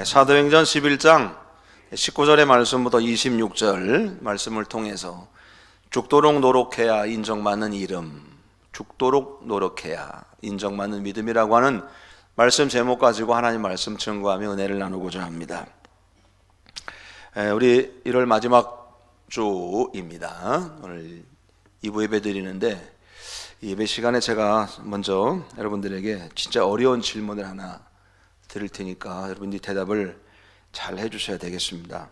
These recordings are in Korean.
사도행전 11장 19절의 말씀부터 26절 말씀을 통해서 죽도록 노력해야 인정받는 이름, 죽도록 노력해야 인정받는 믿음이라고 하는 말씀 제목 가지고 하나님 말씀 증거하며 은혜를 나누고자 합니다. 우리 1월 마지막 주입니다. 오늘 2부 예배 드리는데 이 예배 시간에 제가 먼저 여러분들에게 진짜 어려운 질문을 하나 드릴 테니까 여러분들이 대답을 잘 해주셔야 되겠습니다.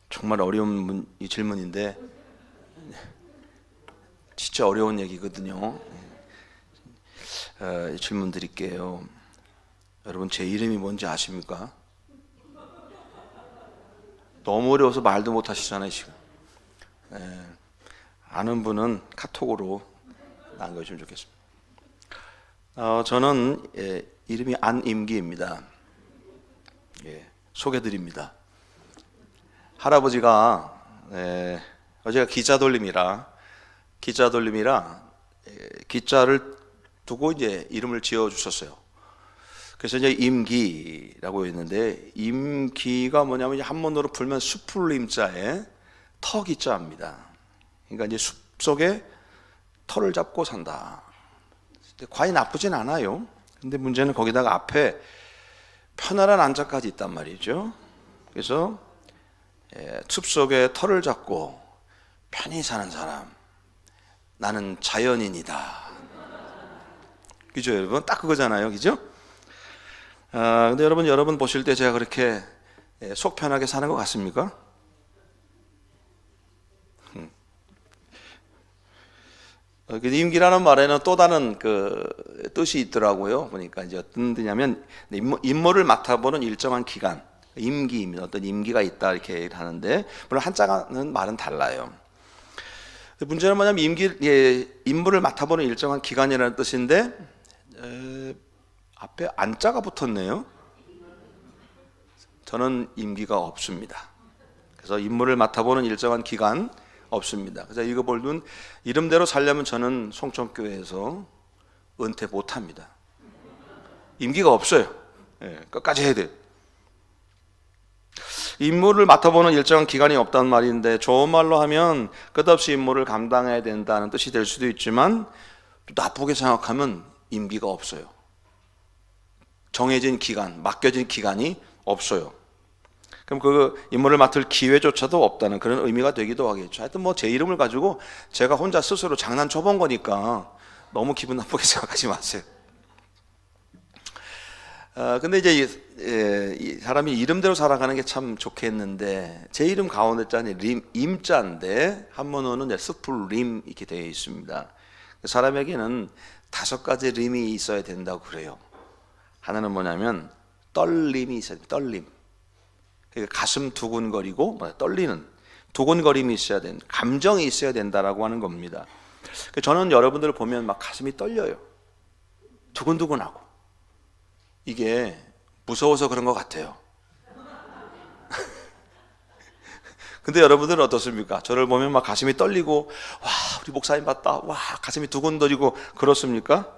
정말 어려운 이 질문인데 진짜 어려운 얘기거든요. 질문 드릴게요. 여러분 제 이름이 뭔지 아십니까? 너무 어려워서 말도 못 하시잖아요 지금. 아는 분은 카톡으로 남겨주시면 좋겠습니다. 저는 이름이 안임기입니다. 소개드립니다. 할아버지가 어제가 기자 돌림이라 기자를 두고 이제 이름을 지어 주셨어요. 그래서 이제 임기라고 했는데 임기가 뭐냐면 이제 한문으로 풀면 숲을 임자에 터 기자입니다. 그러니까 이제 숲 속에 터를 잡고 산다. 과연 나쁘진 않아요. 근데 문제는 거기다가 앞에 편안한 안자까지 있단 말이죠. 그래서 숲 속에 터를 잡고 편히 사는 사람, 나는 자연인이다. 그죠 여러분? 딱 그거잖아요. 그죠? 근데 여러분 보실 때 제가 그렇게 속 편하게 사는 것 같습니까? 임기라는 말에는 또 다른 그 뜻이 있더라고요. 보니까 이제 어떤 뜻이냐면 임무를 맡아보는 일정한 기간, 임기입니다. 어떤 임기가 있다 이렇게 하는데 물론 한자는 말은 달라요. 문제는 뭐냐면 임무를 맡아보는 일정한 기간이라는 뜻인데 앞에 안자가 붙었네요. 저는 임기가 없습니다. 그래서 임무를 맡아보는 일정한 기간 없습니다. 그래서 이거 보면 이름대로 살려면 저는 송천교회에서 은퇴 못합니다. 임기가 없어요. 끝까지 해야 돼요. 임무를 맡아보는 일정한 기간이 없다는 말인데 좋은 말로 하면 끝없이 임무를 감당해야 된다는 뜻이 될 수도 있지만 또 나쁘게 생각하면 임기가 없어요. 정해진 기간, 맡겨진 기간이 없어요. 그럼 그 임무를 맡을 기회조차도 없다는 그런 의미가 되기도 하겠죠. 하여튼 뭐 제 이름을 가지고 제가 혼자 스스로 장난쳐 본 거니까 너무 기분 나쁘게 생각하지 마세요. 근데 이제 이 사람이 이름대로 살아가는 게 참 좋겠는데 제 이름 가운데 자는 임자인데 한문어는 스풀림 이렇게 되어 있습니다. 사람에게는 5가지 림이 있어야 된다고 그래요. 하나는 뭐냐면 떨림이 있어야 돼요. 떨림. 그러니까 가슴 두근거리고 떨리는 두근거림이 있어야 된다. 감정이 있어야 된다라고 하는 겁니다. 저는 여러분들을 보면 막 가슴이 떨려요. 두근두근하고. 이게 무서워서 그런 것 같아요. 근데 여러분들은 어떻습니까? 저를 보면 막 가슴이 떨리고 와 우리 목사님 봤다. 와 가슴이 두근거리고 그렇습니까?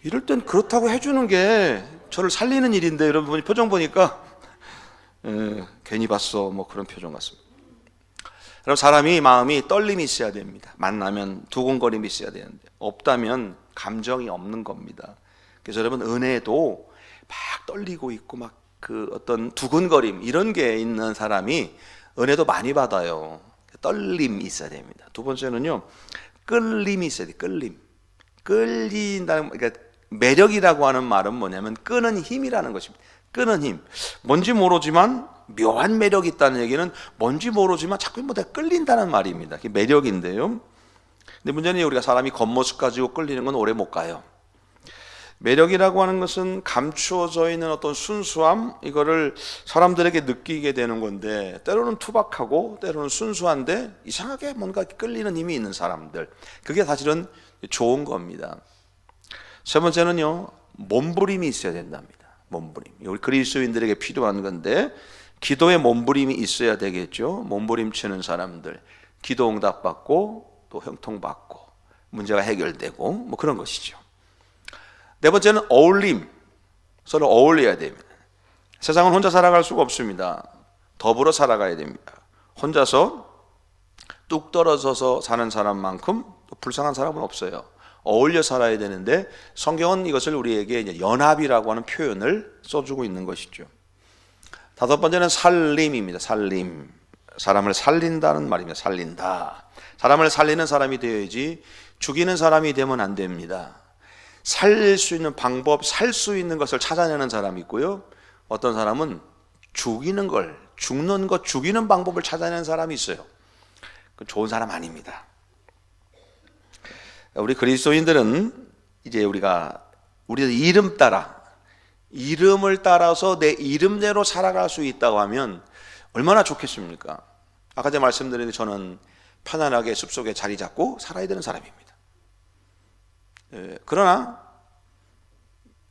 이럴 땐 그렇다고 해주는 게 저를 살리는 일인데 여러분 표정 보니까 괜히 봤어 뭐 그런 표정 같습니다. 여러분 사람이 마음이 떨림이 있어야 됩니다. 만나면 두근거림이 있어야 되는데 없다면 감정이 없는 겁니다. 그래서 여러분 은혜도 막 떨리고 있고 막 그 어떤 두근거림 이런 게 있는 사람이 은혜도 많이 받아요. 떨림이 있어야 됩니다. 두 번째는요 끌림이 있어야 돼요. 끌린다는 그러니까 매력이라고 하는 말은 뭐냐면 끄는 힘이라는 것입니다. 끄는 힘. 뭔지 모르지만 묘한 매력이 있다는 얘기는 뭔지 모르지만 자꾸 뭐 내가 끌린다는 말입니다. 그게 매력인데요. 근데 문제는 우리가 사람이 겉모습 가지고 끌리는 건 오래 못 가요. 매력이라고 하는 것은 감추어져 있는 어떤 순수함 이거를 사람들에게 느끼게 되는 건데 때로는 투박하고 때로는 순수한데 이상하게 뭔가 끌리는 힘이 있는 사람들 그게 사실은 좋은 겁니다. 세 번째는요 몸부림이 있어야 된답니다. 몸부림 우리 그리스도인들에게 필요한 건데 기도에 몸부림이 있어야 되겠죠. 몸부림치는 사람들 기도 응답받고 또 형통받고 문제가 해결되고 뭐 그런 것이죠. 네 번째는 어울림 서로 어울려야 됩니다. 세상은 혼자 살아갈 수가 없습니다. 더불어 살아가야 됩니다. 혼자서 뚝 떨어져서 사는 사람만큼 또 불쌍한 사람은 없어요. 어울려 살아야 되는데 성경은 이것을 우리에게 이제 연합이라고 하는 표현을 써주고 있는 것이죠. 다섯 번째는 살림입니다. 살림. 사람을 살린다는 말입니다. 살린다. 사람을 살리는 사람이 되어야지 죽이는 사람이 되면 안 됩니다. 살릴 수 있는 방법, 살 수 있는 것을 찾아내는 사람이 있고요. 어떤 사람은 죽이는 걸, 죽는 것, 죽이는 방법을 찾아내는 사람이 있어요. 그건 좋은 사람 아닙니다. 우리 그리스도인들은 이제 우리가 이름 따라, 이름을 따라서 내 이름대로 살아갈 수 있다고 하면 얼마나 좋겠습니까? 아까 제가 말씀드렸는데 저는 편안하게 숲속에 자리 잡고 살아야 되는 사람입니다. 그러나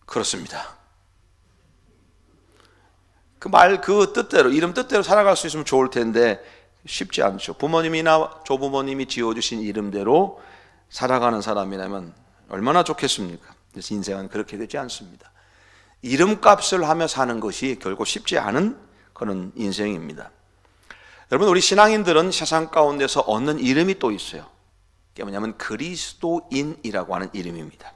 그렇습니다. 그 뜻대로, 이름 뜻대로 살아갈 수 있으면 좋을 텐데 쉽지 않죠. 부모님이나 조부모님이 지어주신 이름대로 살아가는 사람이라면 얼마나 좋겠습니까? 그래서 인생은 그렇게 되지 않습니다. 이름값을 하며 사는 것이 결국 쉽지 않은 그런 인생입니다. 여러분, 우리 신앙인들은 세상 가운데서 얻는 이름이 또 있어요. 그게 뭐냐면 그리스도인이라고 하는 이름입니다.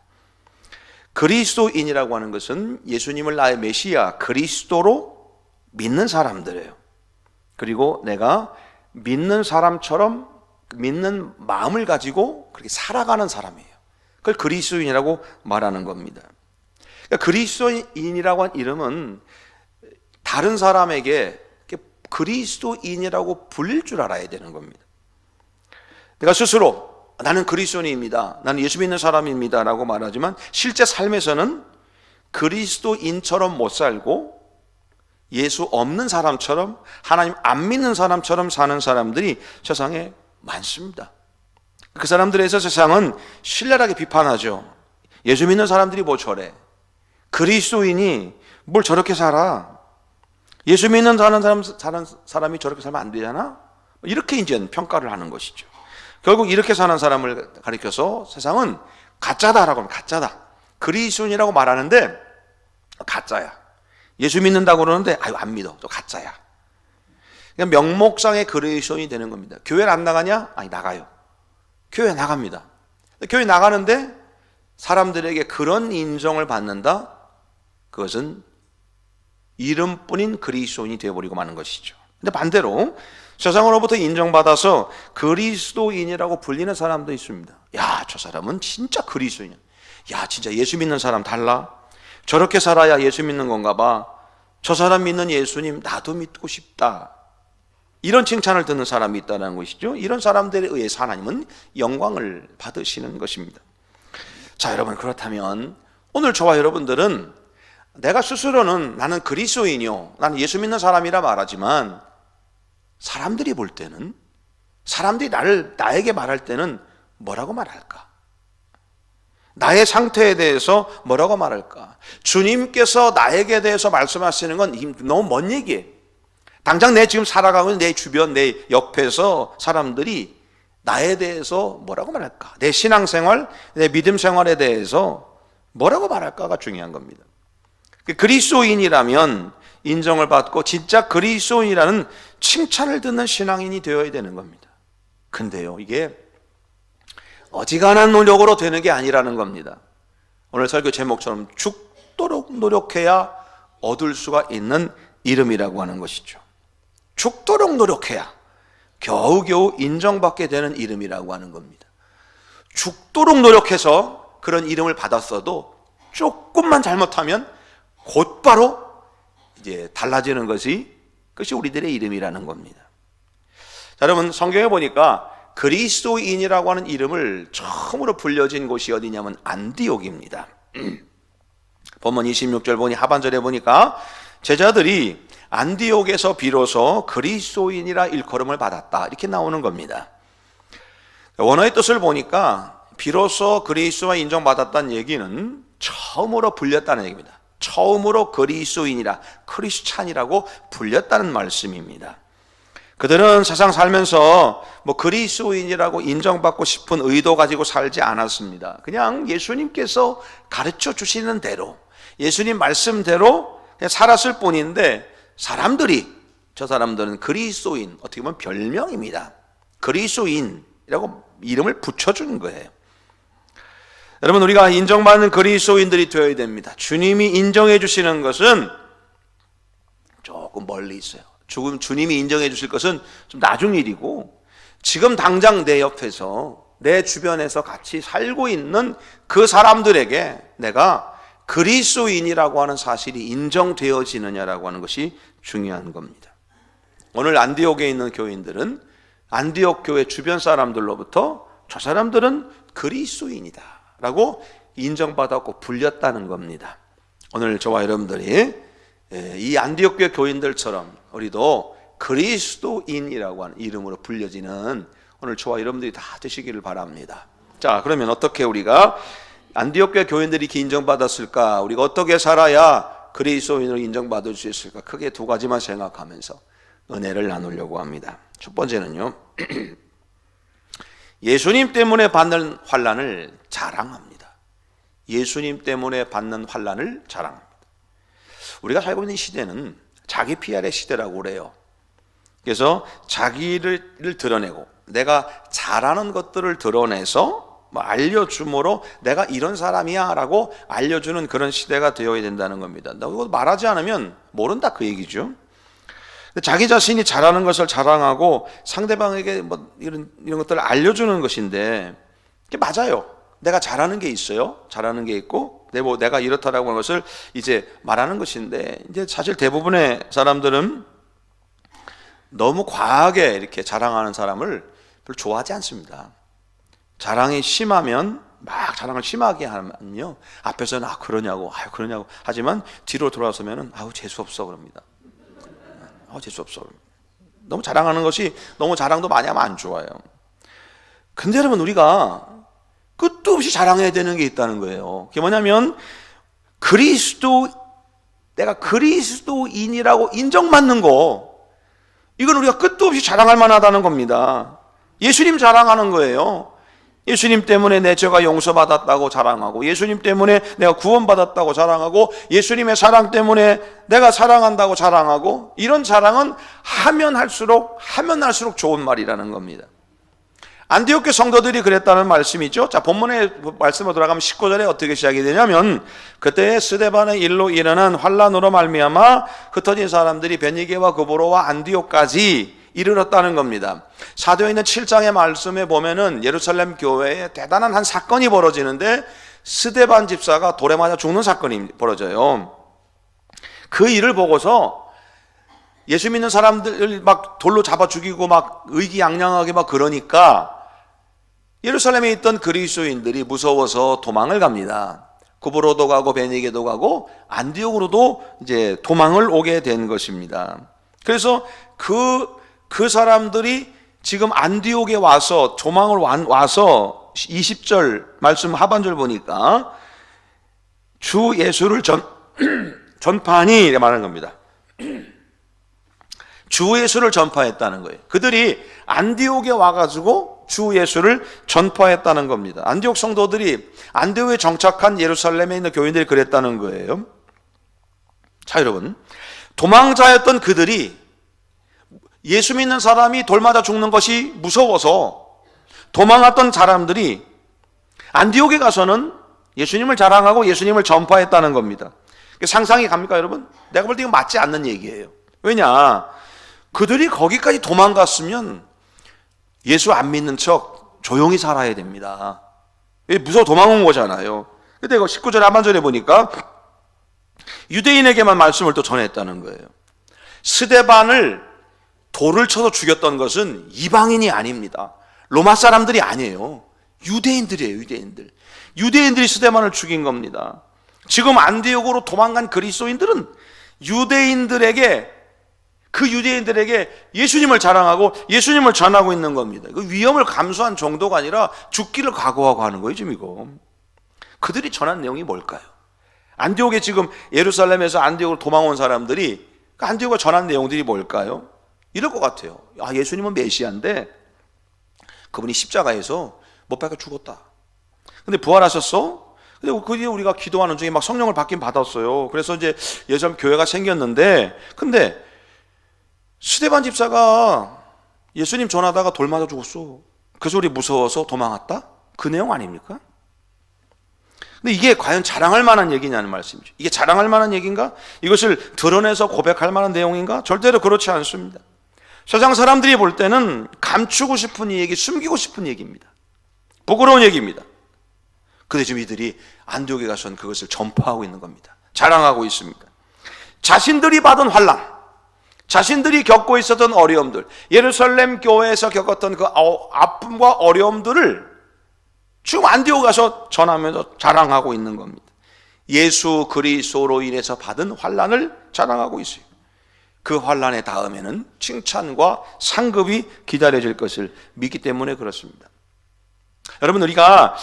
그리스도인이라고 하는 것은 예수님을 나의 메시아, 그리스도로 믿는 사람들이에요. 그리고 내가 믿는 사람처럼 믿는 마음을 가지고 그렇게 살아가는 사람이에요. 그걸 그리스도인이라고 말하는 겁니다. 그러니까 그리스도인이라고 하는 이름은 다른 사람에게 그리스도인이라고 불릴 줄 알아야 되는 겁니다. 내가 스스로 나는 그리스도인입니다, 나는 예수 믿는 사람입니다 라고 말하지만 실제 삶에서는 그리스도인처럼 못 살고 예수 없는 사람처럼, 하나님 안 믿는 사람처럼 사는 사람들이 세상에 많습니다. 그 사람들에서 세상은 신랄하게 비판하죠. 예수 믿는 사람들이 뭐 저래, 그리스도인이 뭘 저렇게 살아, 예수 믿는 사람이 저렇게 살면 안 되잖아, 이렇게 이제 평가를 하는 것이죠. 결국 이렇게 사는 사람을 가리켜서 세상은 가짜다라고 하면 가짜다, 그리스도인이라고 말하는데 가짜야. 예수 믿는다고 그러는데 아유 안 믿어, 또 가짜야. 그냥 명목상의 그리스도인이 되는 겁니다. 교회를 안 나가냐? 아니 나가요. 교회 나갑니다. 교회 나가는데 사람들에게 그런 인정을 받는다? 그것은 이름뿐인 그리스도인이 되어버리고 마는 것이죠. 근데 반대로 세상으로부터 인정받아서 그리스도인이라고 불리는 사람도 있습니다. 야, 저 사람은 진짜 그리스도인이야. 야, 진짜 예수 믿는 사람 달라. 저렇게 살아야 예수 믿는 건가 봐. 저 사람 믿는 예수님 나도 믿고 싶다. 이런 칭찬을 듣는 사람이 있다는 것이죠. 이런 사람들에 의해서 하나님은 영광을 받으시는 것입니다. 자, 여러분, 그렇다면 오늘 저와 여러분들은 내가 스스로는 나는 그리스도인이요, 나는 예수 믿는 사람이라 말하지만 사람들이 볼 때는, 사람들이 나에게 말할 때는 뭐라고 말할까? 나의 상태에 대해서 뭐라고 말할까? 주님께서 나에게 대해서 말씀하시는 건 너무 먼 얘기예요. 당장 내 지금 살아가고 있는 내 주변, 내 옆에서 사람들이 나에 대해서 뭐라고 말할까? 내 신앙생활, 내 믿음 생활에 대해서 뭐라고 말할까가 중요한 겁니다. 그리스도인이라면 인정을 받고 진짜 그리스도인이라는 칭찬을 듣는 신앙인이 되어야 되는 겁니다. 근데요, 이게 어지간한 노력으로 되는 게 아니라는 겁니다. 오늘 설교 제목처럼 죽도록 노력해야 얻을 수가 있는 이름이라고 하는 것이죠. 죽도록 노력해야 겨우겨우 인정받게 되는 이름이라고 하는 겁니다. 죽도록 노력해서 그런 이름을 받았어도 조금만 잘못하면 곧바로 이제 달라지는 그것이 우리들의 이름이라는 겁니다. 자, 여러분, 성경에 보니까 그리스도인이라고 하는 이름을 처음으로 불려진 곳이 어디냐면 안디옥입니다. 본문 26절 보니 하반절에 보니까 제자들이 안디옥에서 비로소 그리스도인이라 일컬음을 받았다, 이렇게 나오는 겁니다. 원어의 뜻을 보니까 비로소 그리스도와 인정받았다는 얘기는 처음으로 불렸다는 얘기입니다. 처음으로 그리스도인이라, 크리스찬이라고 불렸다는 말씀입니다. 그들은 세상 살면서 그리스도인이라고 인정받고 싶은 의도 가지고 살지 않았습니다. 그냥 예수님께서 가르쳐 주시는 대로, 예수님 말씀대로 그냥 살았을 뿐인데 저 사람들은 그리스도인, 어떻게 보면 별명입니다. 그리스도인이라고 이름을 붙여주는 거예요. 여러분, 우리가 인정받는 그리스도인들이 되어야 됩니다. 주님이 인정해 주시는 것은 조금 멀리 있어요. 주님이 인정해 주실 것은 좀 나중 일이고, 지금 당장 내 옆에서, 내 주변에서 같이 살고 있는 그 사람들에게 내가 그리스도인이라고 하는 사실이 인정되어지느냐라고 하는 것이 중요한 겁니다. 오늘 안디옥에 있는 교인들은 안디옥 교회 주변 사람들로부터 저 사람들은 그리스도인이다 라고 인정받았고 불렸다는 겁니다. 오늘 저와 여러분들이 이 안디옥 교회 교인들처럼 우리도 그리스도인이라고 하는 이름으로 불려지는 오늘 저와 여러분들이 다 되시기를 바랍니다. 자, 그러면 어떻게 우리가 안디옥 교회 교인들이 이렇게 인정받았을까? 우리가 어떻게 살아야 그리스도인으로 인정받을 수 있을까? 크게 두 가지만 생각하면서 은혜를 나누려고 합니다. 첫 번째는요, 예수님 때문에 받는 환난을 자랑합니다. 예수님 때문에 받는 환난을 자랑합니다. 우리가 살고 있는 시대는 자기 PR의 시대라고 그래요. 그래서 자기를 드러내고 내가 잘하는 것들을 드러내서 알려줌으로 내가 이런 사람이야 라고 알려주는 그런 시대가 되어야 된다는 겁니다. 이거 말하지 않으면 모른다 그 얘기죠. 자기 자신이 잘하는 것을 자랑하고 상대방에게 이런 것들을 알려주는 것인데, 그게 맞아요. 내가 잘하는 게 있어요. 잘하는 게 있고, 내가 이렇다라고 하는 것을 이제 말하는 것인데, 이제 사실 대부분의 사람들은 너무 과하게 이렇게 자랑하는 사람을 별로 좋아하지 않습니다. 자랑이 심하면, 막 자랑을 심하게 하면요, 앞에서는 그러냐고 하지만 뒤로 돌아서면은 재수없어 그럽니다. 재수없어. 너무 자랑하는 것이, 너무 자랑도 많이 하면 안 좋아요. 근데 여러분, 우리가 끝도 없이 자랑해야 되는 게 있다는 거예요. 그게 뭐냐면 내가 그리스도인이라고 인정받는 거, 이건 우리가 끝도 없이 자랑할 만하다는 겁니다. 예수님 자랑하는 거예요. 예수님 때문에 내 죄가 용서받았다고 자랑하고, 예수님 때문에 내가 구원받았다고 자랑하고, 예수님의 사랑 때문에 내가 사랑한다고 자랑하고, 이런 자랑은 하면 할수록 좋은 말이라는 겁니다. 안디옥 교회 성도들이 그랬다는 말씀이죠. 자, 본문의 말씀으로 돌아가면 19절에 어떻게 시작이 되냐면, 그때 스데반의 일로 일어난 환란으로 말미암아 흩어진 사람들이 베니게와 그보로와 안디옥까지 이르렀다는 겁니다. 사도행전 7장의 말씀에 보면은 예루살렘 교회에 대단한 한 사건이 벌어지는데, 스데반 집사가 돌에 맞아 죽는 사건이 벌어져요. 그 일을 보고서 예수 믿는 사람들 막 돌로 잡아 죽이고 막 의기양양하게 막 그러니까 예루살렘에 있던 그리스도인들이 무서워서 도망을 갑니다. 구브로도 가고 베니게도 가고 안디옥으로도 이제 도망을 오게 된 것입니다. 그래서 그 사람들이 지금 안디옥에 와서 도망을 와서 20절 말씀 하반절 보니까 주 예수를 전파하니 이렇게 말하는 겁니다. 주 예수를 전파했다는 거예요. 그들이 안디옥에 와가지고 주 예수를 전파했다는 겁니다. 안디옥 성도들이 안디옥에 정착한 예루살렘에 있는 교인들이 그랬다는 거예요. 자, 여러분, 도망자였던 그들이 예수 믿는 사람이 돌 맞아 죽는 것이 무서워서 도망했던 사람들이 안디옥에 가서는 예수님을 자랑하고 예수님을 전파했다는 겁니다. 상상이 갑니까, 여러분? 내가 볼 때 이거 맞지 않는 얘기예요. 왜냐? 그들이 거기까지 도망갔으면 예수 안 믿는 척 조용히 살아야 됩니다. 무서워 도망온 거잖아요. 근데 이거 19절 하반절에 보니까 유대인에게만 말씀을 또 전했다는 거예요. 스데반을 돌을 쳐서 죽였던 것은 이방인이 아닙니다. 로마 사람들이 아니에요. 유대인들이에요. 유대인들이 스데반을 죽인 겁니다. 지금 안디옥으로 도망간 그리스도인들은 그 유대인들에게 예수님을 자랑하고 예수님을 전하고 있는 겁니다. 그 위험을 감수한 정도가 아니라 죽기를 각오하고 하는 거예요, 지금 이거. 그들이 전한 내용이 뭘까요? 안디옥에 지금 예루살렘에서 안디옥으로 도망온 사람들이 안디옥에 전한 내용들이 뭘까요? 이럴 것 같아요. 예수님은 메시아인데 그분이 십자가에서 못 박혀 죽었다. 근데 부활하셨어? 근데 그 뒤에 우리가 기도하는 중에 막 성령을 받긴 받았어요. 그래서 이제 예전 교회가 생겼는데, 근데 스데반 집사가 예수님 전하다가 돌 맞아 죽었어. 그 소리 무서워서 도망갔다? 그 내용 아닙니까? 근데 이게 과연 자랑할 만한 얘기냐는 말씀이죠. 이게 자랑할 만한 얘기인가? 이것을 드러내서 고백할 만한 내용인가? 절대로 그렇지 않습니다. 세상 사람들이 볼 때는 감추고 싶은 이 얘기, 숨기고 싶은 얘기입니다. 부끄러운 얘기입니다. 근데 지금 이들이 안디옥에 가서는 그것을 전파하고 있는 겁니다. 자랑하고 있습니다. 자신들이 받은 환난, 자신들이 겪고 있었던 어려움들, 예루살렘 교회에서 겪었던 그 아픔과 어려움들을 지금 안디옥 가서 전하면서 자랑하고 있는 겁니다. 예수 그리스도로 인해서 받은 환난을 자랑하고 있어요. 그 환난의 다음에는 칭찬과 상급이 기다려질 것을 믿기 때문에 그렇습니다. 여러분, 우리가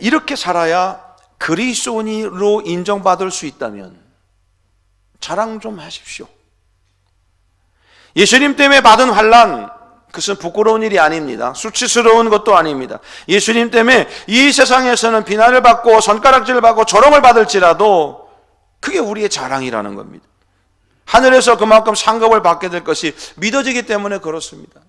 이렇게 살아야 그리스도인으로 인정받을 수 있다면 자랑 좀 하십시오. 예수님 때문에 받은 환난, 그것은 부끄러운 일이 아닙니다. 수치스러운 것도 아닙니다. 예수님 때문에 이 세상에서는 비난을 받고 손가락질을 받고 조롱을 받을지라도 그게 우리의 자랑이라는 겁니다. 하늘에서 그만큼 상급을 받게 될 것이 믿어지기 때문에 그렇습니다.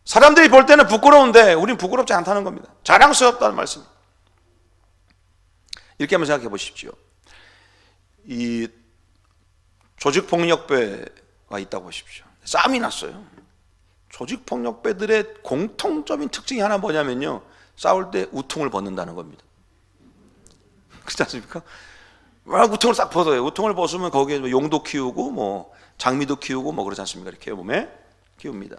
사람들이 볼 때는 부끄러운데 우리는 부끄럽지 않다는 겁니다. 자랑스럽다는 말씀입니다. 이렇게 한번 생각해 보십시오. 이 조직폭력배가 있다고 보십시오. 싸움이 났어요. 조직폭력배들의 공통적인 특징이 하나 뭐냐면요, 싸울 때 우통을 벗는다는 겁니다. 그렇지 않습니까? 막 우통을 싹 벗어요. 우통을 벗으면 거기에 용도 키우고 뭐 장미도 키우고 뭐 그러지 않습니까? 이렇게 몸에 키웁니다.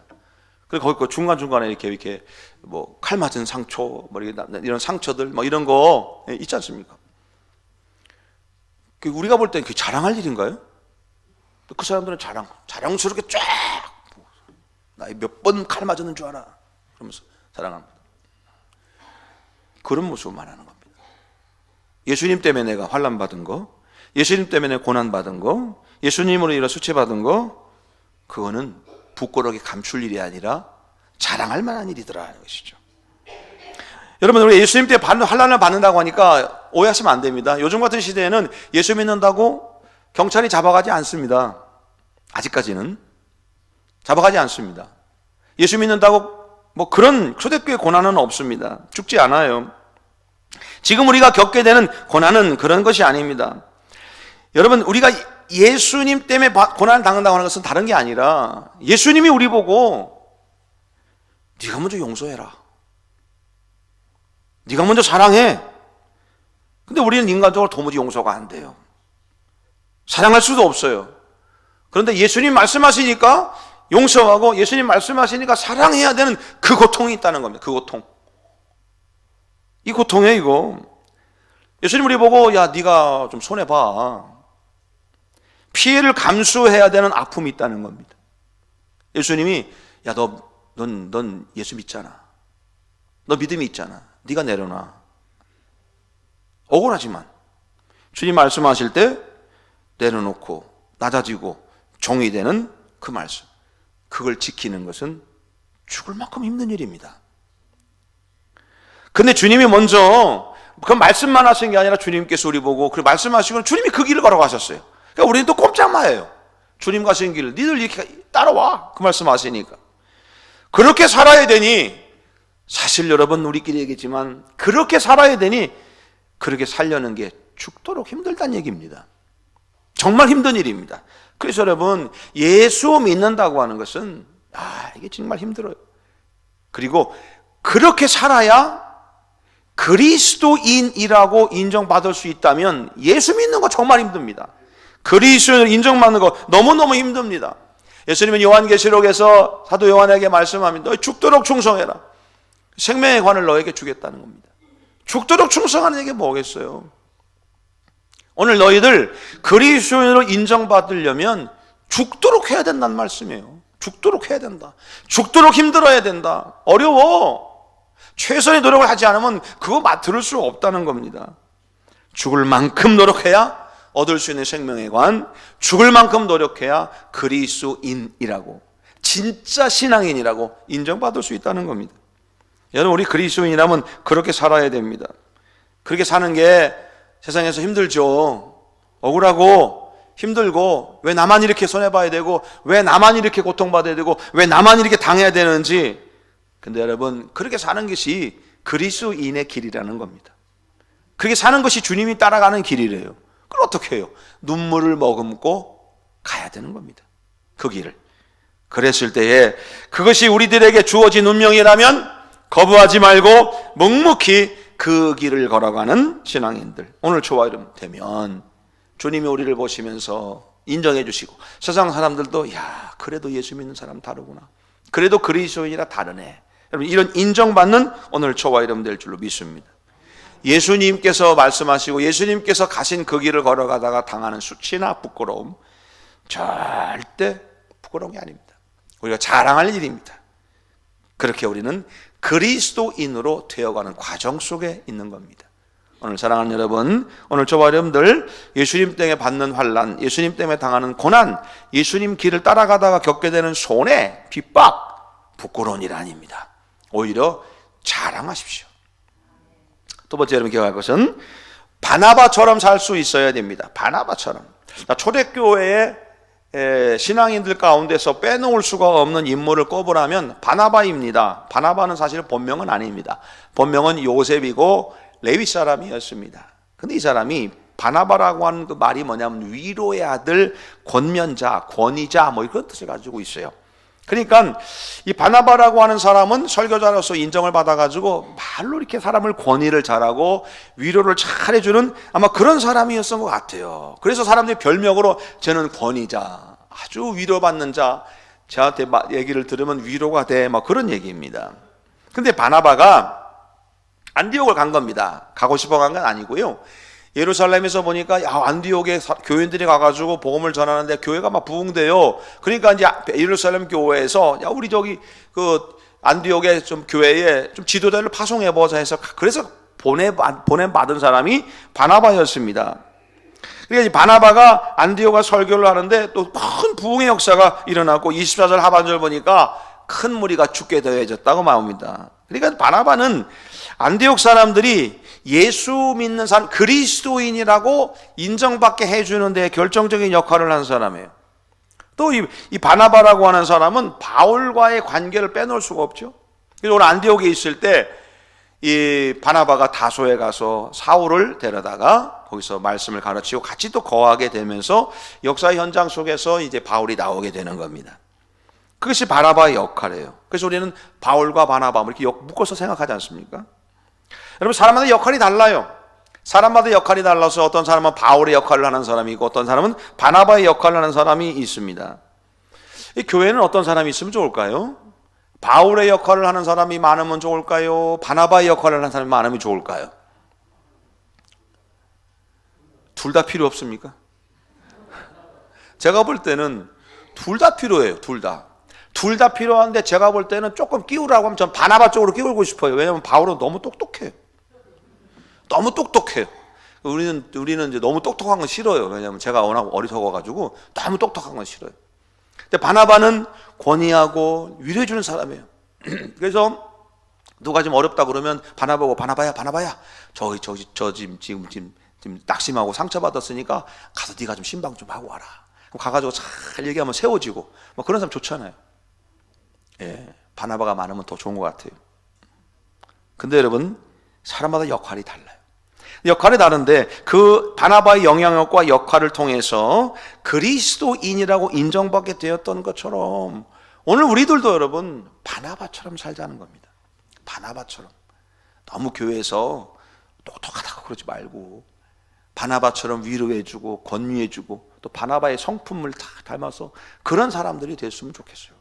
그리고 거기 중간중간에 이렇게 뭐 칼 맞은 상처, 뭐 이런 상처들 뭐 이런 거 있지 않습니까? 우리가 볼 땐 그게 자랑할 일인가요? 그 사람들은 자랑스럽게 쫙 나 몇 번 칼 맞았는 줄 알아 그러면서 자랑합니다. 그런 모습을 말하는 겁니다. 예수님 때문에 내가 환난 받은 거, 예수님 때문에 고난 받은 거, 예수님으로 인해 수치 받은 거, 그거는 부끄럽게 감출 일이 아니라 자랑할 만한 일이더라는 것이죠. 여러분, 우리 예수님 때문에 환난을 받는다고 하니까 오해하시면 안 됩니다. 요즘 같은 시대에는 예수 믿는다고 경찰이 잡아가지 않습니다. 아직까지는 잡아가지 않습니다. 예수 믿는다고 뭐 그런 초대교회 고난은 없습니다. 죽지 않아요. 지금 우리가 겪게 되는 고난은 그런 것이 아닙니다. 여러분, 우리가 예수님 때문에 고난을 당한다고 하는 것은 다른 게 아니라 예수님이 우리 보고 네가 먼저 용서해라, 네가 먼저 사랑해. 근데 우리는 인간적으로 도무지 용서가 안 돼요. 사랑할 수도 없어요. 그런데 예수님 말씀하시니까 용서하고 예수님 말씀하시니까 사랑해야 되는 그 고통이 있다는 겁니다. 그 고통. 이 고통이에요, 이거. 예수님 우리 보고 야, 네가 좀 손해봐. 피해를 감수해야 되는 아픔이 있다는 겁니다. 예수님이 야, 넌 예수 믿잖아. 너 믿음이 있잖아. 네가 내려놔. 억울하지만 주님 말씀하실 때 내려놓고 낮아지고 종이 되는 그 말씀, 그걸 지키는 것은 죽을 만큼 힘든 일입니다. 근데 주님이 먼저 그 말씀만 하신 게 아니라 주님께서 우리 보고 그 말씀하시고 주님이 그 길을 걸어가셨어요. 그러니까 우리는 또 꼼짝마예요. 주님 가신 길을 니들 이렇게 따라와, 그 말씀하시니까. 그렇게 살아야 되니, 사실 여러분 우리끼리 얘기했지만 그렇게 살아야 되니 그렇게 살려는 게 죽도록 힘들다는 얘기입니다. 정말 힘든 일입니다. 그래서 여러분, 예수 믿는다고 하는 것은 이게 정말 힘들어요. 그리고 그렇게 살아야 그리스도인이라고 인정받을 수 있다면 예수 믿는 거 정말 힘듭니다. 그리스도인을 인정받는 거 너무너무 힘듭니다. 예수님은 요한계시록에서 사도 요한에게 말씀합니다. 너 죽도록 충성해라. 생명의 관을 너에게 주겠다는 겁니다. 죽도록 충성하는 얘기 뭐겠어요? 오늘 너희들 그리스도인으로 인정받으려면 죽도록 해야 된다는 말씀이에요. 죽도록 해야 된다. 죽도록 힘들어야 된다. 어려워. 최선의 노력을 하지 않으면 그거 들을 수 없다는 겁니다. 죽을 만큼 노력해야 얻을 수 있는 생명의 관, 죽을 만큼 노력해야 그리스도인이라고, 진짜 신앙인이라고 인정받을 수 있다는 겁니다. 여러분, 우리 그리스도인이라면 그렇게 살아야 됩니다. 그렇게 사는 게 세상에서 힘들죠. 억울하고 힘들고, 왜 나만 이렇게 손해봐야 되고, 왜 나만 이렇게 고통받아야 되고, 왜 나만 이렇게 당해야 되는지. 근데 여러분, 그렇게 사는 것이 그리스도인의 길이라는 겁니다. 그렇게 사는 것이 주님이 따라가는 길이래요. 그걸 어떻게 해요? 눈물을 머금고 가야 되는 겁니다. 그 길을. 그랬을 때에 그것이 우리들에게 주어진 운명이라면 거부하지 말고 묵묵히 그 길을 걸어가는 신앙인들, 오늘 저와 여러분 되면 주님이 우리를 보시면서 인정해 주시고, 세상 사람들도 야, 그래도 예수 믿는 사람 다르구나, 그래도 그리스도인이라 다르네, 여러분 이런 인정받는 오늘 저와 여러분 될 줄로 믿습니다. 예수님께서 말씀하시고 예수님께서 가신 그 길을 걸어가다가 당하는 수치나 부끄러움, 절대 부끄러운 게 아닙니다. 우리가 자랑할 일입니다. 그렇게 우리는 그리스도인으로 되어가는 과정 속에 있는 겁니다. 오늘 사랑하는 여러분, 오늘 저와 여러분들 예수님 때문에 받는 환난, 예수님 때문에 당하는 고난, 예수님 길을 따라가다가 겪게 되는 손해, 핍박, 부끄러운 일 아닙니다. 오히려 자랑하십시오. 두 번째 여러분 기억할 것은 바나바처럼 살 수 있어야 됩니다. 바나바처럼. 초대교회에 신앙인들 가운데서 빼놓을 수가 없는 인물을 꼽으라면 바나바입니다. 바나바는 사실 본명은 아닙니다. 본명은 요셉이고 레위 사람이었습니다. 근데 이 사람이 바나바라고 하는 그 말이 뭐냐면 위로의 아들, 권면자, 권위자 뭐 이런 뜻을 가지고 있어요. 그러니까 이 바나바라고 하는 사람은 설교자로서 인정을 받아가지고 말로 이렇게 사람을 권위를 잘하고 위로를 잘 해주는 아마 그런 사람이었던 것 같아요. 그래서 사람들이 별명으로 쟤는 권위자, 아주 위로받는 자, 저한테 얘기를 들으면 위로가 돼, 막 그런 얘기입니다. 근데 바나바가 안디옥을 간 겁니다. 가고 싶어 간 건 아니고요. 예루살렘에서 보니까 안디옥에 교인들이 가가지고 복음을 전하는데 교회가 막 부흥돼요. 그러니까 이제 예루살렘 교회에서 야, 우리 저기 그 안디옥에 좀 교회에 좀 지도자를 파송해 보자 해서, 그래서 보내받은 사람이 바나바였습니다. 그러니까 이 바나바가 안디옥에 설교를 하는데 또 큰 부흥의 역사가 일어나고 24절 하반절 보니까 큰 무리가 죽게 되어졌다고 나옵니다. 그러니까 바나바는 안디옥 사람들이 예수 믿는 사람, 그리스도인이라고 인정받게 해주는 데 결정적인 역할을 한 사람이에요. 또 이 바나바라고 하는 사람은 바울과의 관계를 빼놓을 수가 없죠. 그래서 오늘 안디옥에 있을 때 이 바나바가 다소에 가서 사울을 데려다가 거기서 말씀을 가르치고 같이 또 거하게 되면서 역사 현장 속에서 이제 바울이 나오게 되는 겁니다. 그것이 바나바의 역할이에요. 그래서 우리는 바울과 바나바 이렇게 묶어서 생각하지 않습니까? 여러분, 사람마다 역할이 달라요. 사람마다 역할이 달라서 어떤 사람은 바울의 역할을 하는 사람이 있고 어떤 사람은 바나바의 역할을 하는 사람이 있습니다. 이 교회는 어떤 사람이 있으면 좋을까요? 바울의 역할을 하는 사람이 많으면 좋을까요? 바나바의 역할을 하는 사람이 많으면 좋을까요? 둘 다 필요 없습니까? 제가 볼 때는 둘 다 필요해요. 둘 다. 둘 다 필요한데 제가 볼 때는 조금 끼우라고 하면 전 바나바 쪽으로 끼우고 싶어요. 왜냐하면 바울은 너무 똑똑해요. 너무 똑똑해요. 우리는 이제 너무 똑똑한 건 싫어요. 왜냐하면 제가 워낙 어리석어가지고 너무 똑똑한 건 싫어요. 근데 바나바는 권위하고 위로해주는 사람이에요. 그래서 누가 좀 어렵다 그러면 바나바고 바나바야 저 지금 낙심하고 상처받았으니까 가서 네가 좀 신방 좀 하고 와라. 가가지고 잘 얘기하면 세워지고 뭐 그런 사람 좋잖아요. 예, 바나바가 많으면 더 좋은 것 같아요. 근데 여러분, 사람마다 역할이 달라요. 역할이 다른데 그 바나바의 영향력과 역할을 통해서 그리스도인이라고 인정받게 되었던 것처럼 오늘 우리들도 여러분 바나바처럼 살자는 겁니다. 바나바처럼. 너무 교회에서 똑똑하다고 그러지 말고 바나바처럼 위로해주고 권유해주고 또 바나바의 성품을 다 닮아서 그런 사람들이 됐으면 좋겠어요.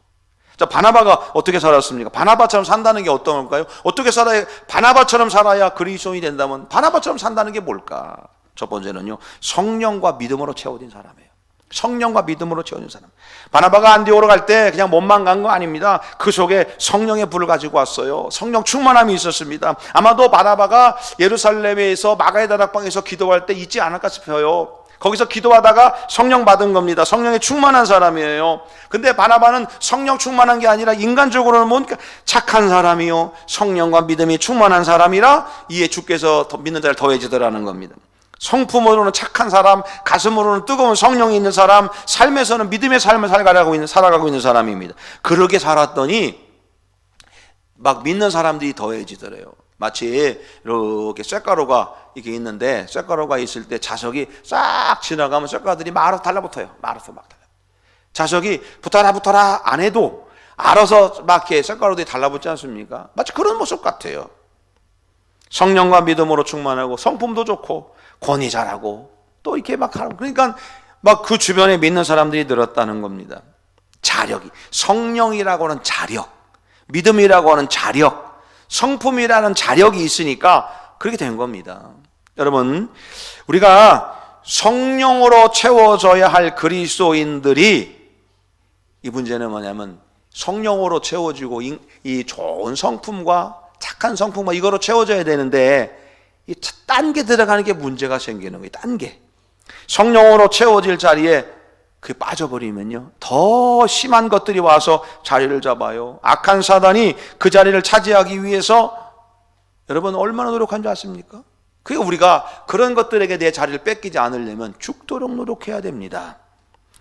자, 바나바가 어떻게 살았습니까? 바나바처럼 산다는 게 어떤 걸까요? 어떻게 살아야, 바나바처럼 살아야 그리스도인이 된다면 바나바처럼 산다는 게 뭘까? 첫 번째는요, 성령과 믿음으로 채워진 사람이에요. 성령과 믿음으로 채워진 사람. 바나바가 안디옥으로 갈 때 그냥 몸만 간 거 아닙니다. 그 속에 성령의 불을 가지고 왔어요. 성령 충만함이 있었습니다. 아마도 바나바가 예루살렘에서 마가의 다락방에서 기도할 때 있지 않을까 싶어요. 거기서 기도하다가 성령 받은 겁니다. 성령에 충만한 사람이에요. 근데 바나바는 성령 충만한 게 아니라 인간적으로는 뭔가 착한 사람이요, 성령과 믿음이 충만한 사람이라 이에 주께서 믿는 자를 더해지더라는 겁니다. 성품으로는 착한 사람, 가슴으로는 뜨거운 성령이 있는 사람, 삶에서는 믿음의 삶을 살아가고 있는 사람입니다. 그렇게 살았더니 막 믿는 사람들이 더해지더래요. 마치 이렇게 쇳가루가 이렇게 있는데, 쇳가루가 있을 때 자석이 싹 지나가면 쇳가루들이 막 알아서 달라붙어요. 알아서 막 달라. 자석이 붙어라 안 해도 알아서 막 이렇게 쇳가루들이 달라붙지 않습니까? 마치 그런 모습 같아요. 성령과 믿음으로 충만하고 성품도 좋고 권위 잘하고 또 이렇게 막 하고, 그러니까 막 그 주변에 믿는 사람들이 늘었다는 겁니다. 자력이, 성령이라고 하는 자력, 믿음이라고 하는 자력, 성품이라는 자력이 있으니까 그렇게 된 겁니다. 여러분, 우리가 성령으로 채워져야 할 그리스도인들이, 이 문제는 뭐냐면 성령으로 채워지고 이 좋은 성품과 착한 성품과 이거로 채워져야 되는데 이 단계 들어가는 게 문제가 생기는 거예요. 단계. 성령으로 채워질 자리에 그게 빠져버리면요, 더 심한 것들이 와서 자리를 잡아요. 악한 사단이 그 자리를 차지하기 위해서 여러분 얼마나 노력한 줄 아십니까? 그게 우리가 그런 것들에게 내 자리를 뺏기지 않으려면 죽도록 노력해야 됩니다.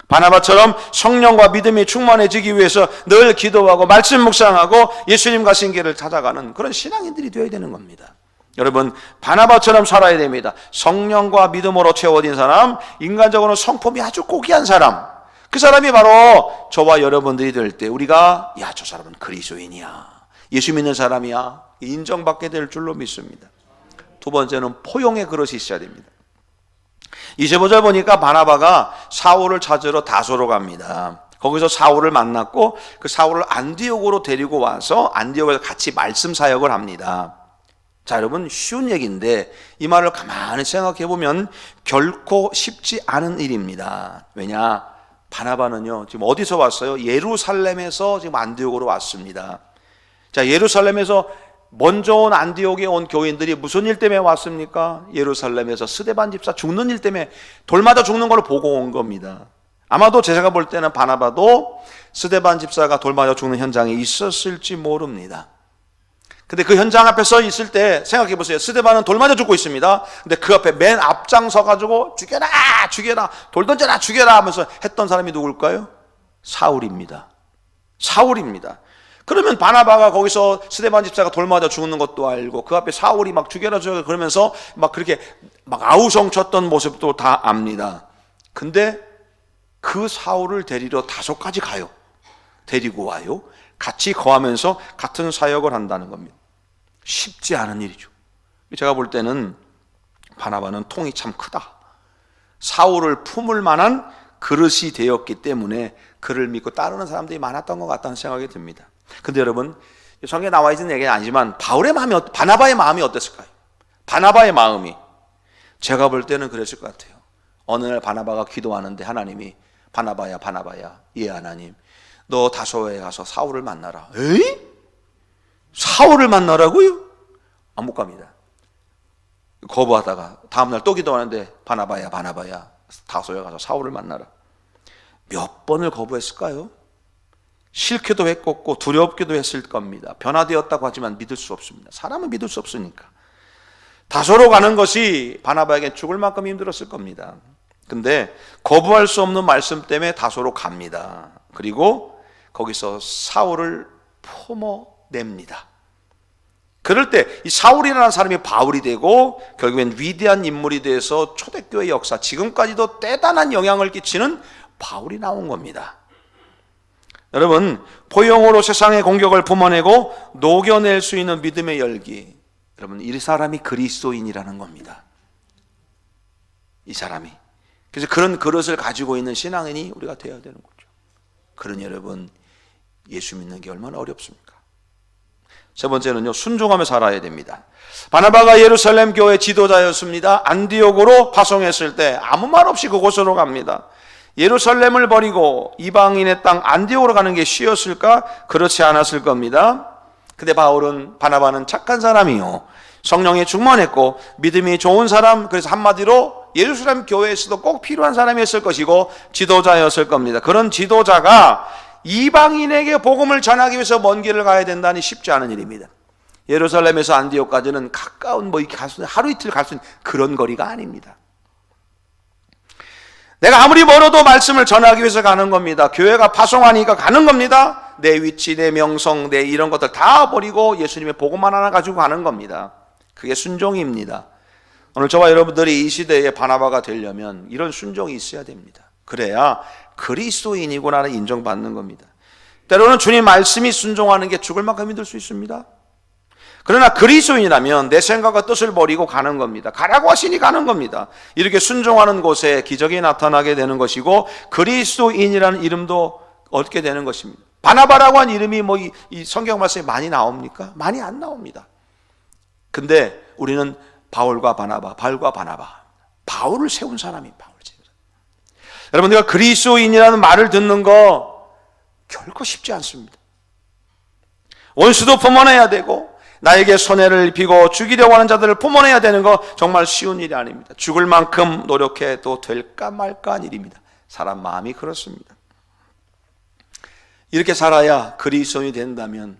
바나바처럼 성령과 믿음이 충만해지기 위해서 늘 기도하고 말씀 묵상하고 예수님과 신기를 찾아가는 그런 신앙인들이 되어야 되는 겁니다. 여러분, 바나바처럼 살아야 됩니다. 성령과 믿음으로 채워진 사람, 인간적으로 성품이 아주 고귀한 사람, 그 사람이 바로 저와 여러분들이 될 때 우리가 야, 저 사람은 그리스도인이야, 예수 믿는 사람이야, 인정받게 될 줄로 믿습니다. 두 번째는 포용의 그릇이 있어야 됩니다. 25절 보니까 바나바가 사울을 찾으러 다소로 갑니다. 거기서 사울을 만났고 그 사울을 안디옥으로 데리고 와서 안디옥에서 같이 말씀 사역을 합니다. 자, 여러분, 쉬운 얘기인데 이 말을 가만히 생각해 보면 결코 쉽지 않은 일입니다. 왜냐? 바나바는요, 지금 어디서 왔어요? 예루살렘에서 지금 안디옥으로 왔습니다. 자, 예루살렘에서 먼저 온 안디옥에 온 교인들이 무슨 일 때문에 왔습니까? 예루살렘에서 스데반 집사 죽는 일 때문에 돌 맞아 죽는 걸 보고 온 겁니다. 아마도 제가 볼 때는 바나바도 스데반 집사가 돌 맞아 죽는 현장에 있었을지 모릅니다. 근데 그 현장 앞에 서 있을 때 생각해 보세요. 스데반은 돌 맞아 죽고 있습니다. 근데 그 앞에 맨 앞장 서가지고 죽여라, 죽여라, 돌 던져라, 죽여라 하면서 했던 사람이 누굴까요? 사울입니다. 사울입니다. 그러면 바나바가 거기서 스데반 집사가 돌 맞아 죽는 것도 알고 그 앞에 사울이 막 죽여라 죽여라 그러면서 막 그렇게 막 아우성 쳤던 모습도 다 압니다. 근데 그 사울을 데리러 다소까지 가요. 데리고 와요. 같이 거하면서 같은 사역을 한다는 겁니다. 쉽지 않은 일이죠. 제가 볼 때는 바나바는 통이 참 크다. 사울을 품을 만한 그릇이 되었기 때문에 그를 믿고 따르는 사람들이 많았던 것 같다는 생각이 듭니다. 근데 여러분, 성경에 나와 있는 얘기는 아니지만 바나바의 마음이 어땠을까요? 바나바의 마음이, 제가 볼 때는 그랬을 것 같아요. 어느 날 바나바가 기도하는데 하나님이 바나바야, 예 하나님, 너 다소에 가서 사울을 만나라. 에이? 사울을 만나라고요? 못 갑니다. 거부하다가 다음날 또 기도하는데 바나바야, 다소에 가서 사울을 만나라. 몇 번을 거부했을까요? 싫게도 했고 두렵기도 했을 겁니다. 변화되었다고 하지만 믿을 수 없습니다. 사람은 믿을 수 없으니까. 다소로 가는 것이 바나바에게 죽을 만큼 힘들었을 겁니다. 근데 거부할 수 없는 말씀 때문에 다소로 갑니다. 그리고 거기서 사울을 품어냅니다. 그럴 때 이 사울이라는 사람이 바울이 되고 결국엔 위대한 인물이 돼서 초대교회 역사, 지금까지도 대단한 영향을 끼치는 바울이 나온 겁니다. 여러분, 포용으로 세상의 공격을 품어내고 녹여낼 수 있는 믿음의 열기, 여러분, 이 사람이 그리스도인이라는 겁니다. 이 사람이. 그래서 그런 그릇을 가지고 있는 신앙인이 우리가 되어야 되는 거죠. 그러니 여러분, 예수 믿는 게 얼마나 어렵습니까? 세 번째는요, 순종하며 살아야 됩니다. 바나바가 예루살렘 교회 지도자였습니다. 안디옥으로 파송했을 때 아무 말 없이 그곳으로 갑니다. 예루살렘을 버리고 이방인의 땅 안디옥으로 가는 게 쉬웠을까? 그렇지 않았을 겁니다. 근데 바나바는 착한 사람이요, 성령에 충만했고 믿음이 좋은 사람, 그래서 한마디로 예루살렘 교회에서도 꼭 필요한 사람이었을 것이고 지도자였을 겁니다. 그런 지도자가 이방인에게 복음을 전하기 위해서 먼 길을 가야 된다니 쉽지 않은 일입니다. 예루살렘에서 안디옥까지는 가까운 이렇게 갈 수 있는, 하루 이틀 갈 수 있는 그런 거리가 아닙니다. 내가 아무리 멀어도 말씀을 전하기 위해서 가는 겁니다. 교회가 파송하니까 가는 겁니다. 내 위치, 내 명성, 내 이런 것들 다 버리고 예수님의 복음만 하나 가지고 가는 겁니다. 그게 순종입니다. 오늘 저와 여러분들이 이 시대의 바나바가 되려면 이런 순종이 있어야 됩니다. 그래야 그리스도인이구나를 인정받는 겁니다. 때로는 주님 말씀이 순종하는 게 죽을 만큼 힘들 수 있습니다. 그러나 그리스도인이라면 내 생각과 뜻을 버리고 가는 겁니다. 가라고 하시니 가는 겁니다. 이렇게 순종하는 곳에 기적이 나타나게 되는 것이고 그리스도인이라는 이름도 얻게 되는 것입니다. 바나바라고 한 이름이 이 성경 말씀에 많이 나옵니까? 많이 안 나옵니다. 근데 우리는 바울과 바나바, 바울을 세운 사람이 바울. 여러분, 내가 그리스도인이라는 말을 듣는 거 결코 쉽지 않습니다. 원수도 포만해야 되고 나에게 손해를 입히고 죽이려고 하는 자들을 포만해야 되는 거 정말 쉬운 일이 아닙니다. 죽을 만큼 노력해도 될까 말까 한 일입니다. 사람 마음이 그렇습니다. 이렇게 살아야 그리스도인이 된다면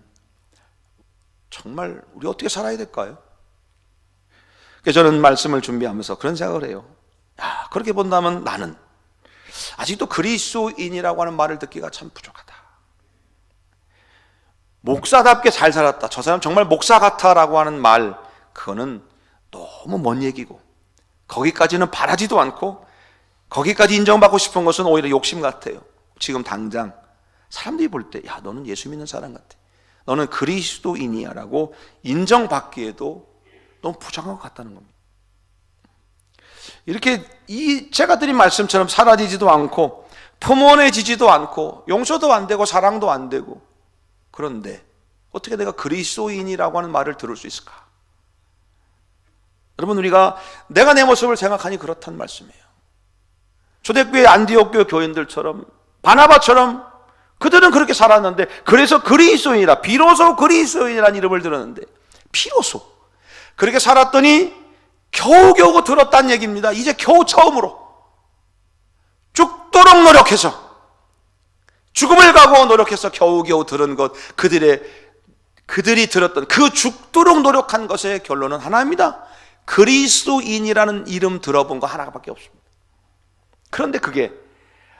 정말 우리 어떻게 살아야 될까요? 그래서 저는 말씀을 준비하면서 그런 생각을 해요. 그렇게 본다면 나는 아직도 그리스도인이라고 하는 말을 듣기가 참 부족하다. 목사답게 잘 살았다, 저 사람 정말 목사 같아라고 하는 말, 그거는 너무 먼 얘기고 거기까지는 바라지도 않고 거기까지 인정받고 싶은 것은 오히려 욕심 같아요. 지금 당장 사람들이 볼 때 야, 너는 예수 믿는 사람 같아, 너는 그리스도인이야 라고 인정받기에도 너무 부족한 것 같다는 겁니다. 이렇게 제가 드린 말씀처럼 사라지지도 않고 포만해지지도 않고 용서도 안 되고 사랑도 안 되고, 그런데 어떻게 내가 그리스도인이라고 하는 말을 들을 수 있을까? 여러분, 우리가 내가 내 모습을 생각하니 그렇단 말씀이에요. 초대교회 안디옥 교회 교인들처럼 바나바처럼 그들은 그렇게 살았는데, 그래서 그리스도인이라, 비로소 그리스도인이라는 이름을 들었는데, 비로소 그렇게 살았더니 겨우겨우 들었다는 얘기입니다. 이제 겨우 처음으로 죽도록 노력해서, 죽음을 각오하고 노력해서 겨우겨우 들은 것, 그들이 들었던 그 죽도록 노력한 것의 결론은 하나입니다. 그리스도인이라는 이름 들어본 거 하나밖에 없습니다. 그런데 그게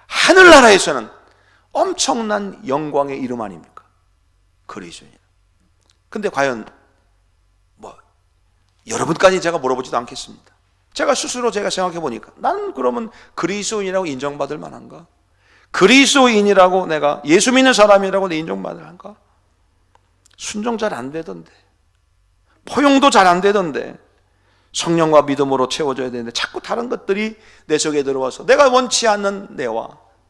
하늘나라에서는 엄청난 영광의 이름 아닙니까? 그리스도인. 근데 과연 여러분까지 제가 물어보지도 않겠습니다. 제가 스스로 생각해 보니까 나는 그러면 그리스도인이라고 인정받을 만한가? 그리스도인이라고 내가 예수 믿는 사람이라고 내 인정받을 만한가? 순종 잘 안 되던데, 포용도 잘 안 되던데, 성령과 믿음으로 채워져야 되는데 자꾸 다른 것들이 내 속에 들어와서 내가 원치 않는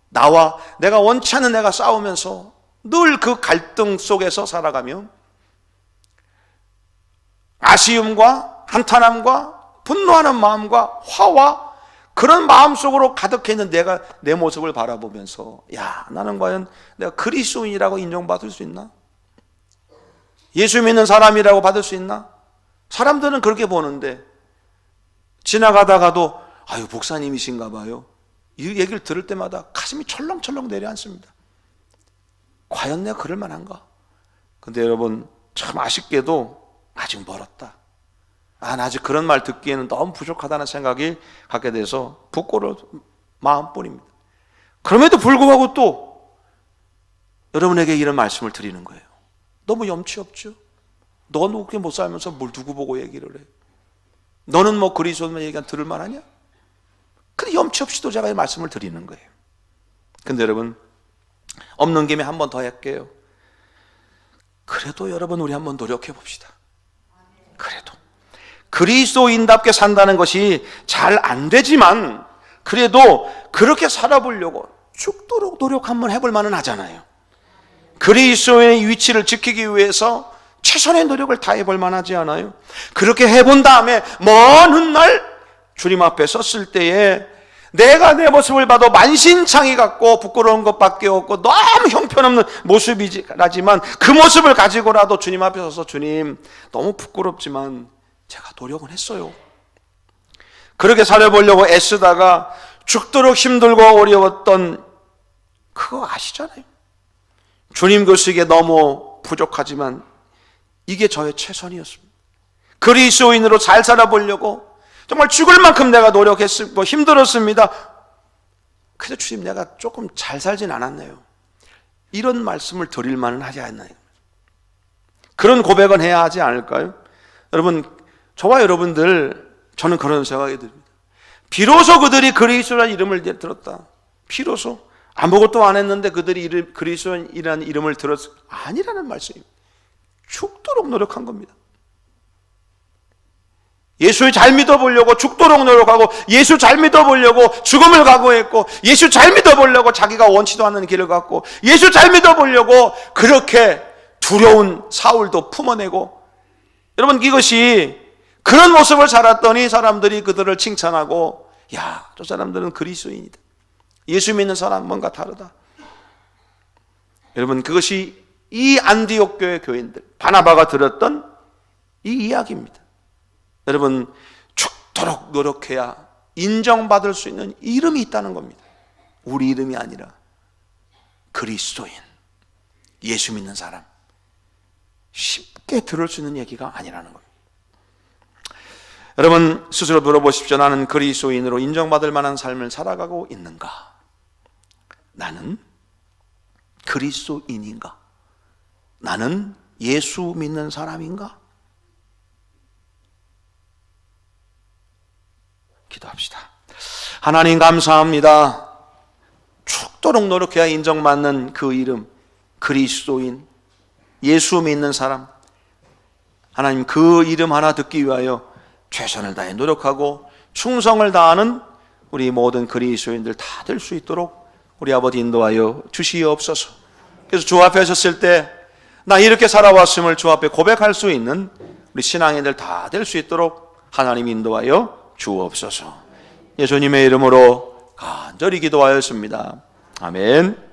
나와 내가 원치 않는 내가 싸우면서 늘 그 갈등 속에서 살아가며 아쉬움과 한탄함과 분노하는 마음과 화와 그런 마음 속으로 가득해 있는 내가 내 모습을 바라보면서, 야, 나는 과연 내가 그리스도인이라고 인정받을 수 있나? 예수 믿는 사람이라고 받을 수 있나? 사람들은 그렇게 보는데 지나가다가도 아유, 목사님이신가 봐요, 이 얘기를 들을 때마다 가슴이 철렁철렁 내려앉습니다. 과연 내가 그럴 만한가? 근데 여러분, 참 아쉽게도 아직 멀었다. 나 아직 그런 말 듣기에는 너무 부족하다는 생각이 갖게 돼서 부끄러운 마음뿐입니다. 그럼에도 불구하고 또 여러분에게 이런 말씀을 드리는 거예요. 너무 염치 없죠? 너는 그렇게 못 살면서 뭘 두고 보고 얘기를 해? 너는 그리스도만 얘기하면 들을 만하냐? 근데 염치 없이도 제가 이 말씀을 드리는 거예요. 근데 여러분, 없는 김에 한 번 더 할게요. 그래도 여러분, 우리 한번 노력해 봅시다. 그래도 그리스도인답게 산다는 것이 잘 안 되지만 그래도 그렇게 살아보려고 죽도록 노력 한번 해볼 만은 하잖아요. 그리스도인의 위치를 지키기 위해서 최선의 노력을 다해볼 만하지 않아요? 그렇게 해본 다음에 먼 훗날 주님 앞에 섰을 때에 내가 내 모습을 봐도 만신창이 같고 부끄러운 것밖에 없고 너무 형편없는 모습이라지만 그 모습을 가지고라도 주님 앞에 서서, 주님, 너무 부끄럽지만 제가 노력은 했어요. 그렇게 살아보려고 애쓰다가 죽도록 힘들고 어려웠던 그거 아시잖아요. 주님 보시기에 너무 부족하지만 이게 저의 최선이었습니다. 그리스도인으로 잘 살아보려고 정말 죽을 만큼 내가 노력했고 힘들었습니다. 그래도 주님 내가 조금 잘 살진 않았네요. 이런 말씀을 드릴 만은 하지 않나요? 그런 고백은 해야 하지 않을까요? 여러분, 저와 여러분들, 저는 그런 생각이 듭니다. 비로소 그들이 그리스도라는 이름을 들었다. 비로소 아무것도 안 했는데 그들이 그리스도라는 이름을 들었을 아니라는 말씀입니다. 죽도록 노력한 겁니다. 예수 잘 믿어보려고 죽도록 노력하고, 예수 잘 믿어보려고 죽음을 각오했고, 예수 잘 믿어보려고 자기가 원치도 않는 길을 갔고, 예수 잘 믿어보려고 그렇게 두려운 사울도 품어내고, 여러분 이것이 그런 모습을 살았더니 사람들이 그들을 칭찬하고, 야, 저 사람들은 그리스도인이다. 예수 믿는 사람 뭔가 다르다. 여러분 그것이 이 안디옥 교회 교인들, 바나바가 들었던 이 이야기입니다. 여러분 죽도록 노력해야 인정받을 수 있는 이름이 있다는 겁니다. 우리 이름이 아니라 그리스도인, 예수 믿는 사람, 쉽게 들을 수 있는 얘기가 아니라는 겁니다. 여러분 스스로 물어보십시오. 나는 그리스도인으로 인정받을 만한 삶을 살아가고 있는가? 나는 그리스도인인가? 나는 예수 믿는 사람인가? 기도합시다. 하나님 감사합니다. 죽도록 노력해야 인정받는 그 이름, 그리스도인, 예수 믿는 사람. 하나님 그 이름 하나 듣기 위하여 최선을 다해 노력하고 충성을 다하는 우리 모든 그리스도인들 다 될 수 있도록 우리 아버지 인도하여 주시옵소서. 그래서 주 앞에 섰을 때 나 이렇게 살아왔음을 주 앞에 고백할 수 있는 우리 신앙인들 다 될 수 있도록 하나님 인도하여 주옵소서. 예수님의 이름으로 간절히 기도하였습니다. 아멘.